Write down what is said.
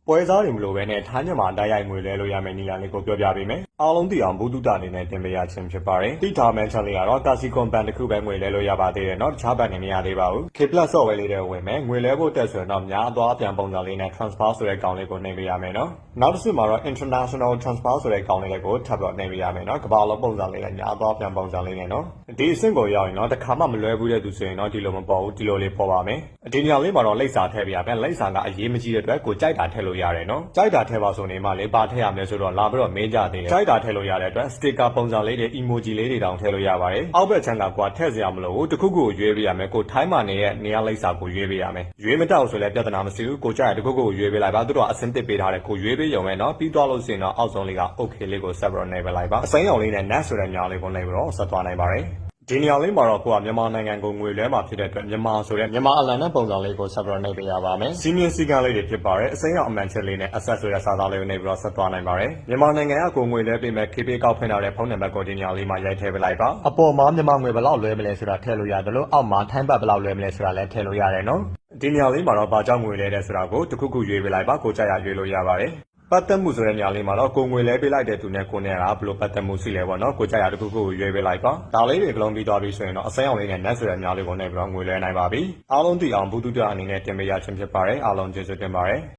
ပွဲစားတွေမလိုပဲနဲ့ထိုင်းမြန်မာတိုက်ရိုက်ငွေလဲလို့ရမယ့်နေရာလေးကိုပြောပြပေးမယ်။အားလုံးသိအောင်ဘူးတုတအနေနဲ့တင်ပြရခြင်းဖြစ်ပါတယ်။တိထားမှန်းချက်လေးကတော့ Kasikorn Bank တစ်ခုပဲငွေလဲလို့ရပါသေးတယ်เนาะ။တခြားဘဏ်တွေမရသေးပါဘူး။ K+ software လေးတွေဝင်မယ်။ငွေလဲဖို့တက်ဆိုရင်တော့များအသွားအပြန်ပုံစံလေးနဲ့ transfer ဆိုတဲ့ကောင်လေးကိုနှိပ်ပေးရမယ်เนาะ။နောက်တစ်ခုမှာတော့ international transfer ဆိုတဲ့ကောင်လေးကိုထပ်ပြီးနှိပ်ပေးရမယ်เนาะ။ကမ္ဘာလုံးပုံစံလေးနဲ့များအသွားပြန်ပုံစံလေးနဲ့เนาะ။ဒီအဆင့်ကိုရောက်ရင်တော့တစ်ခါမှမလွဲဘူးတဲ့သူဆိုရင်တော့ဒီလိုမပေါ်ဘူးဒီလိုလေးပေါ်ပါမယ်။ဒီနေရာလေးမှာတော့လိပ်စာထည့်ပေးရမယ်။လိပ်စာကအရေးမကြီးတဲ့အတွက်ကိုကြိုက်တာထည့်လို့ရတယ်เนาะ။ကြိုက်တာထဲပါဆိုနေမှလေဘာထည့်ရမလဲဆိုတော့လာပြီးတော့မေးကြသေးတယ်ကြိုက်တာထည့်လို့ရတဲ့အတွက် sticker ပုံစံလေးတွေ emoji လေးတွေတောင်ထည့်လို့ရပါတယ်အောက်ဘက်ချမ်းကကိုကထည့်စရာမလိုဘူးတခုခုကိုရွေးပေးရမယ်ကိုထိုင်းမှာနေရဲ့နေရာလိပ်စာကိုရွေးပေးရမယ်ရွေးမတောက်ဆိုလည်းပြဿနာမရှိဘူးကိုကြိုက်ရတခုခုကိုရွေးပေးလိုက်ပါသူတို့ကအစင်းတစ်ပေးထားတယ်ကိုရွေးပေးရုံပဲเนาะပြီးသွားလို့ရှိရင်တော့အောက်ဆုံးလေးက okay လေးကိုဆက်ပြီးတော့နှိပ်ပေးလိုက်ပါအစိမ်းရောင်လေးနဲ့ net ဆိုတဲ့ညာလေးကိုနှိပ်ပြီးတော့ဆက်သွားနိုင်ပါတယ်ဒီနေရာလေးမှာတော့ကိုကမြန်မာနိုင်ငံကိုငွေလဲမှာဖြစ်တဲ့အတွက်မြန်မာဆိုတဲ့မြန်မာအလံနဲ့ပုံစံလေးကိုဆက်ပြီးတော့နှိပ်ပေးရပါမယ်။စီမင်းစည်းကမ်းလေးတွေဖြစ်ပါတယ်။အစိမ်းရောင်အမှန်ချက်လေးနဲ့ access ဆိုတဲ့စာသားလေးကိုနှိပ်ပြီးတော့ဆက်သွားနိုင်ပါတယ်။မြန်မာနိုင်ငံကကိုငွေလဲပေးမဲ့ KP ကောက်ဖွင့်ထားတဲ့ဖုန်းနံပါတ်ကိုဒီနေရာလေးမှာရိုက်ထည့်ပေးလိုက်ပါ။အပေါ်မှာမြန်မာငွေဘယ်လောက်လွှဲမလဲဆိုတာထည့်လို့ရတယ်လို့အောက်မှာထိုင်းဘတ်ဘယ်လောက်လွှဲမလဲဆိုတာလည်းထည့်လို့ရတယ်နော်။ဒီနေရာလေးမှာတော့ဘာကြောင့်ငွေလဲတဲ့ဆိုတာကိုတခုခုရွေးပေးလိုက်ပါကိုကြိုက်ရရွေးလို့ရပါတယ်။ပတ်သက်မှုဆိုတဲ့ညာလေးမှာတော့ကိုငွေလဲပေးလိုက်တဲ့သူနဲ့ကိုနဲ့ကဘယ်လိုပတ်သက်မှုရှိလဲပေါ့နော်ကိုကြိုက်ရတခုခုကိုရွေးပေးလိုက်ပါဒါလေးတွေကလုံးပြီးသွားပြီဆိုရင်တော့အစိမ်းအောင်လေးနဲ့ net ဆိုတဲ့ညာလေးကိုနှိပ်ပြီးတော့ငွေလဲနိုင်ပါပြီအားလုံးသိအောင်ဘူးတုတအနေနဲ့တင်ပေးရခြင်းဖြစ်ပါတယ်အားလုံးကျေးဇူးတင်ပါတယ်